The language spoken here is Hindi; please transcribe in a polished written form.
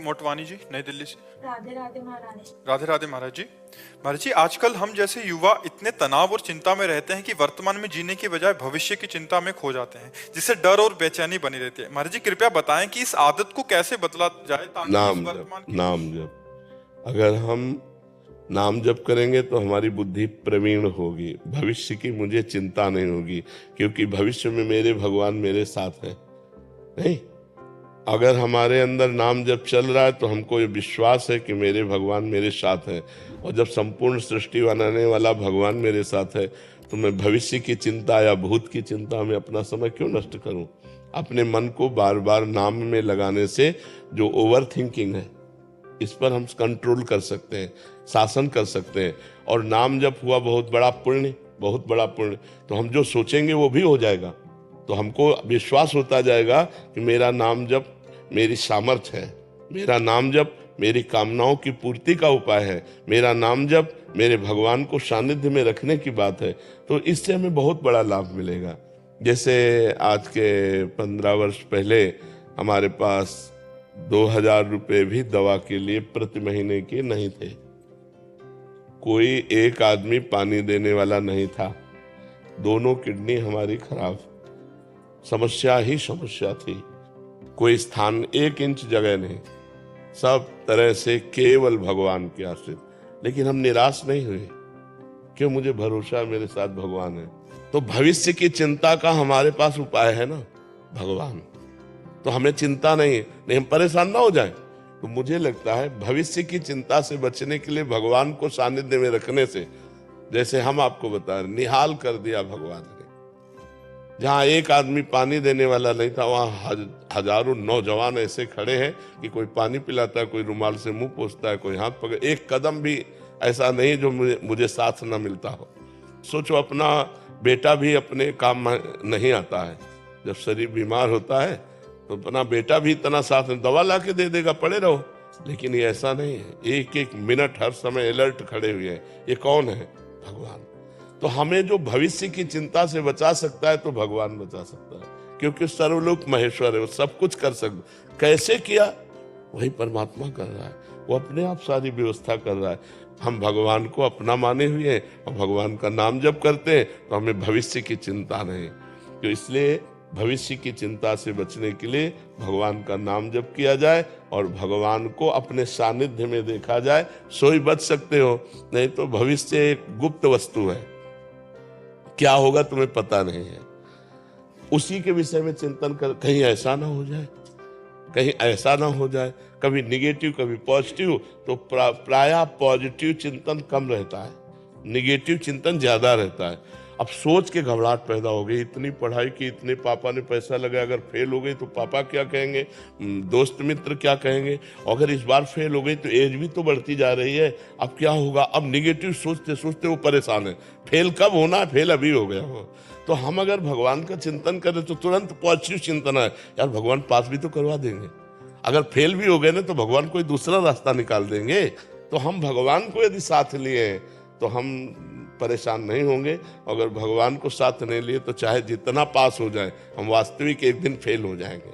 मोटवानी जी, नई दिल्ली से। राधे राधे महाराज। राधे राधे महाराज जी। महाराज जी, आजकल हम जैसे युवा इतने तनाव और चिंता में रहते हैं कि वर्तमान में जीने की बजाय भविष्य की चिंता में खो जाते हैं, जिससे डर और बेचैनी बनी रहती है। महाराज जी, कृपया बताएं कि इस आदत को कैसे बदला जाए ताकि इस नाम वर्तमान जप, की नाम जप। अगर हम नाम जप करेंगे तो हमारी बुद्धि प्रवीण होगी, भविष्य की मुझे चिंता नहीं होगी, क्योंकि भविष्य में मेरे भगवान मेरे साथ है। नहीं, अगर हमारे अंदर नाम जब चल रहा है तो हमको ये विश्वास है कि मेरे भगवान मेरे साथ है, और जब संपूर्ण सृष्टि बनाने वाला भगवान मेरे साथ है तो मैं भविष्य की चिंता या भूत की चिंता में अपना समय क्यों नष्ट करूं। अपने मन को बार बार नाम में लगाने से जो ओवर थिंकिंग है, इस पर हम कंट्रोल कर सकते हैं, शासन कर सकते हैं। और नाम जब हुआ बहुत बड़ा पुण्य, बहुत बड़ा पुण्य, तो हम जो सोचेंगे वो भी हो जाएगा। तो हमको विश्वास होता जाएगा कि मेरा नाम जप मेरी सामर्थ्य है, मेरा नाम जप मेरी कामनाओं की पूर्ति का उपाय है, मेरा नाम जप मेरे भगवान को सानिध्य में रखने की बात है। तो इससे हमें बहुत बड़ा लाभ मिलेगा। जैसे आज के 15 वर्ष पहले हमारे पास 2000 रुपये भी दवा के लिए प्रति महीने के नहीं थे। कोई एक आदमी पानी देने वाला नहीं था। दोनों किडनी हमारी खराब, समस्या ही समस्या थी। कोई स्थान 1 इंच जगह नहीं, सब तरह से केवल भगवान के आश्रित। लेकिन हम निराश नहीं हुए, क्यों? मुझे भरोसा मेरे साथ भगवान है। तो भविष्य की चिंता का हमारे पास उपाय है ना, भगवान। तो हमें चिंता नहीं हम परेशान ना हो जाएं। तो मुझे लगता है भविष्य की चिंता से बचने के लिए भगवान को सानिध्य में रखने से, जैसे हम आपको बता रहे, निहाल कर दिया भगवान ने। जहां एक आदमी पानी देने वाला नहीं था, वहां हजारों नौजवान ऐसे खड़े हैं कि कोई पानी पिलाता है, कोई रुमाल से मुंह पोंछता है, कोई हाथ पकड़। एक कदम भी ऐसा नहीं जो मुझे साथ न मिलता हो। सोचो, अपना बेटा भी अपने काम में नहीं आता है। जब शरीर बीमार होता है तो अपना बेटा भी इतना साथ में दवा ला के दे देगा, पड़े रहो। लेकिन ये ऐसा नहीं है, एक एक मिनट हर समय अलर्ट खड़े हुए हैं। ये कौन है? भगवान। तो हमें जो भविष्य की चिंता से बचा सकता है तो भगवान बचा सकता है, क्योंकि सर्वलोक महेश्वर है, वो सब कुछ कर सकता। कैसे किया? वही परमात्मा कर रहा है, वो अपने आप सारी व्यवस्था कर रहा है। हम भगवान को अपना माने हुए हैं और भगवान का नाम जप करते हैं, तो हमें भविष्य की चिंता नहीं। तो इसलिए भविष्य की चिंता से बचने के लिए भगवान का नाम जप किया जाए और भगवान को अपने सानिध्य में देखा जाए, सो ही बच सकते हो। नहीं तो भविष्य एक गुप्त वस्तु है, क्या होगा तुम्हें पता नहीं है। उसी के विषय में चिंतन कर, कहीं ऐसा ना हो जाए, कहीं ऐसा ना हो जाए। कभी निगेटिव कभी पॉजिटिव, तो प्रायः पॉजिटिव चिंतन कम रहता है, निगेटिव चिंतन ज्यादा रहता है। अब सोच के घबराहट पैदा हो गई, इतनी पढ़ाई की, इतने पापा ने पैसा लगाया, अगर फेल हो गई तो पापा क्या कहेंगे, दोस्त मित्र क्या कहेंगे, अगर इस बार फेल हो गई तो एज भी तो बढ़ती जा रही है, अब क्या होगा। अब निगेटिव सोचते सोचते वो परेशान है, फेल कब होना है, फेल अभी हो गया हो। तो हम अगर भगवान का चिंतन करें तो तुरंत पॉजिटिव चिंतन है, यार भगवान पास भी तो करवा देंगे। अगर फेल भी हो गए ना तो भगवान कोई दूसरा रास्ता निकाल देंगे। तो हम भगवान को यदि साथ लिए तो हम परेशान नहीं होंगे। अगर भगवान को साथ नहीं लिए तो चाहे जितना पास हो जाए, हम वास्तविक एक दिन फेल हो जाएंगे।